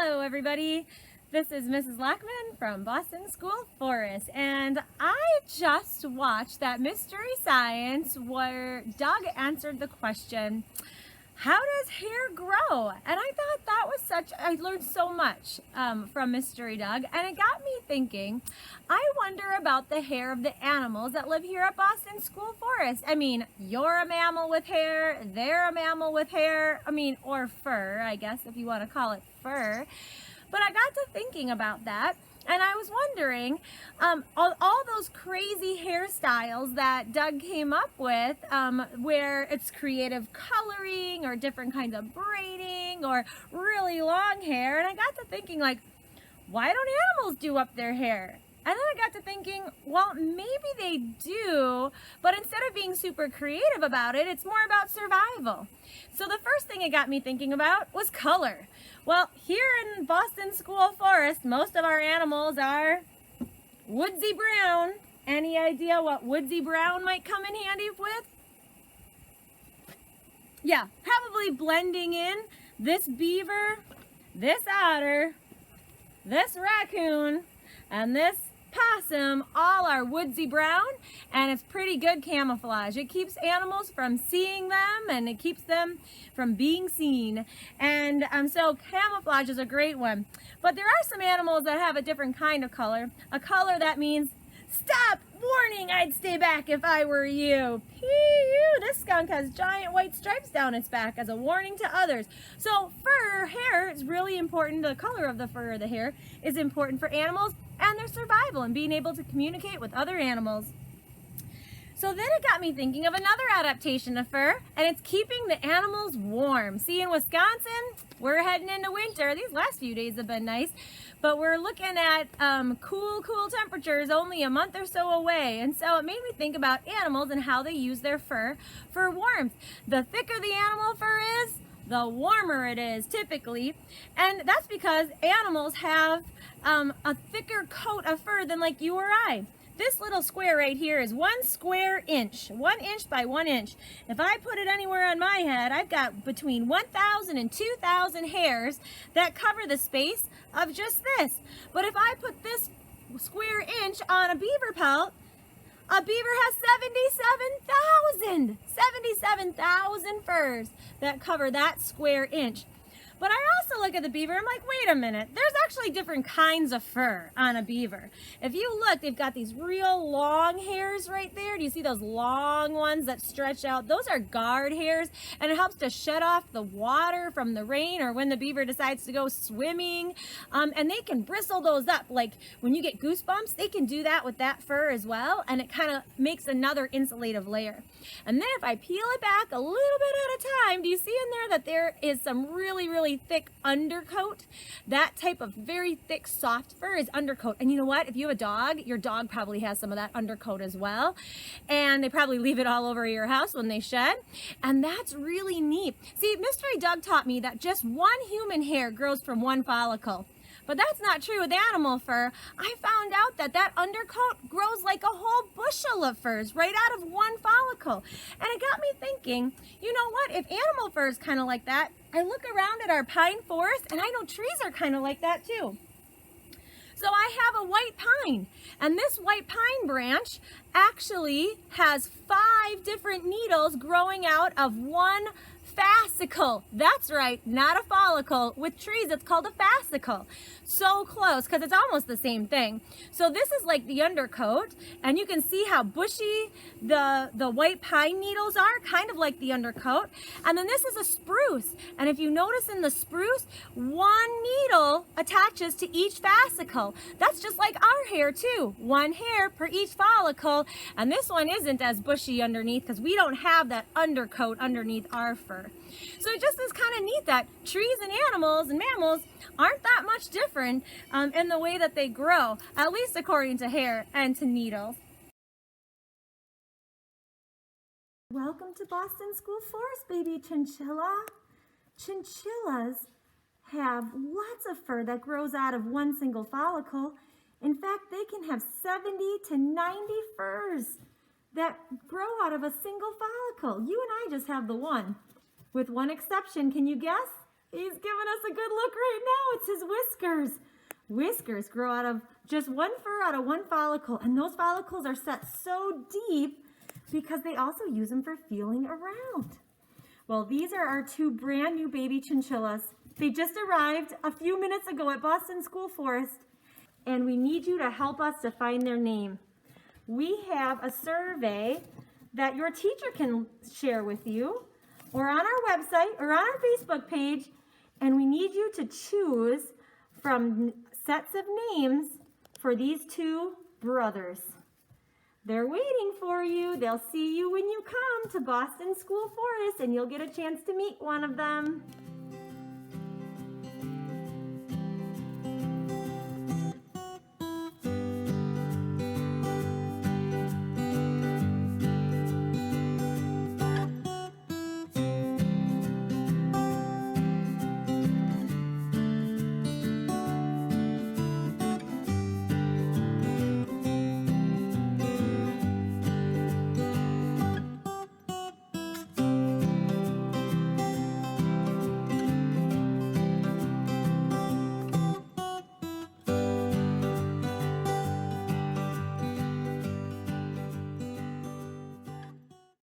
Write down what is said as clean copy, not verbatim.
Hello everybody, this is Mrs. Lackman from Boston School Forest, and I just watched that Mystery Science where Doug answered the question, how does hair grow? And I thought that was I learned so much from Mystery Doug, and it got me thinking, I wonder about the hair of the animals that live here at Boston School Forest. I mean, you're a mammal with hair, they're a mammal with hair, or fur, I guess, if you want to call it fur. But I got to thinking about that, and I was wondering, all those crazy hairstyles that Doug came up with, where it's creative coloring or different kinds of braiding or really long hair, and I got to thinking, like, why don't animals do up their hair? And then I got to thinking, well, maybe they do, but instead of being super creative about it, it's more about survival. So the first thing it got me thinking about was color. Well, here in Boston School Forest, most of our animals are woodsy brown. Any idea what woodsy brown might come in handy with? Yeah, probably blending in this beaver, this otter, this raccoon, and this possum all are woodsy brown, and it's pretty good camouflage. It keeps animals from seeing them, and it keeps them from being seen. And so camouflage is a great one. But there are some animals that have a different kind of color, a color that means stop, warning, I'd stay back if I were you. Pee-yoo, this skunk has giant white stripes down its back as a warning to others. So hair is really important. The color of the fur or the hair is important for animals and their survival and being able to communicate with other animals. So then it got me thinking of another adaptation of fur, and it's keeping the animals warm. See, in Wisconsin, we're heading into winter. These last few days have been nice, but we're looking at cool temperatures only a month or so away. And so it made me think about animals and how they use their fur for warmth. The thicker the animal fur is, the warmer it is typically. And that's because animals have a thicker coat of fur than like you or I. This little square right here is 1 square inch, 1 inch by 1 inch. If I put it anywhere on my head, I've got between 1,000 and 2,000 hairs that cover the space of just this. But if I put this square inch on a beaver pelt, a beaver has 77,000 furs that cover that square inch. But I also look at the beaver, I'm like, wait a minute, there's actually different kinds of fur on a beaver. If you look, they've got these real long hairs right there. Do you see those long ones that stretch out? Those are guard hairs, and it helps to shut off the water from the rain or when the beaver decides to go swimming. And they can bristle those up. Like when you get goosebumps, they can do that with that fur as well, and it kind of makes another insulative layer. And then if I peel it back a little bit at a time, do you see in there that there is some really thick undercoat? That type of very thick soft fur is undercoat. And you know what? If you have a dog, your dog probably has some of that undercoat as well. And they probably leave it all over your house when they shed. And that's really neat. See, Mystery Doug taught me that just one human hair grows from one follicle. But that's not true with animal fur. I found out that undercoat grows like a whole bushel of furs right out of one follicle. And it got me thinking, you know what? If animal fur is kind of like that, I look around at our pine forest and I know trees are kind of like that too. So I have a white pine, and this white pine branch actually has 5 different needles growing out of one fascicle. That's right, not a follicle. With trees, it's called a fascicle. So close, because it's almost the same thing. So this is like the undercoat, and you can see how bushy the white pine needles are, kind of like the undercoat. And then this is a spruce, and if you notice in the spruce, one needle attaches to each fascicle. That's just like our hair too, 1 hair per each follicle, and this one isn't as bushy underneath because we don't have that undercoat underneath our fur. So it just is kind of neat that trees and animals and mammals aren't that much different in the way that they grow, at least according to hair and to needles. Welcome to Boston School Forest, baby chinchilla. Chinchillas have lots of fur that grows out of one single follicle. In fact, they can have 70 to 90 furs that grow out of a single follicle. You and I just have the one. With one exception, can you guess? He's giving us a good look right now. It's his whiskers. Whiskers grow out of just one fur out of one follicle, and those follicles are set so deep because they also use them for feeling around. Well, these are our two brand new baby chinchillas. They just arrived a few minutes ago at Boston School Forest, and we need you to help us to find their name. We have a survey that your teacher can share with you, or on our website, or on our Facebook page, and we need you to choose from sets of names for these two brothers. They're waiting for you. They'll see you when you come to Boston School Forest, and you'll get a chance to meet one of them.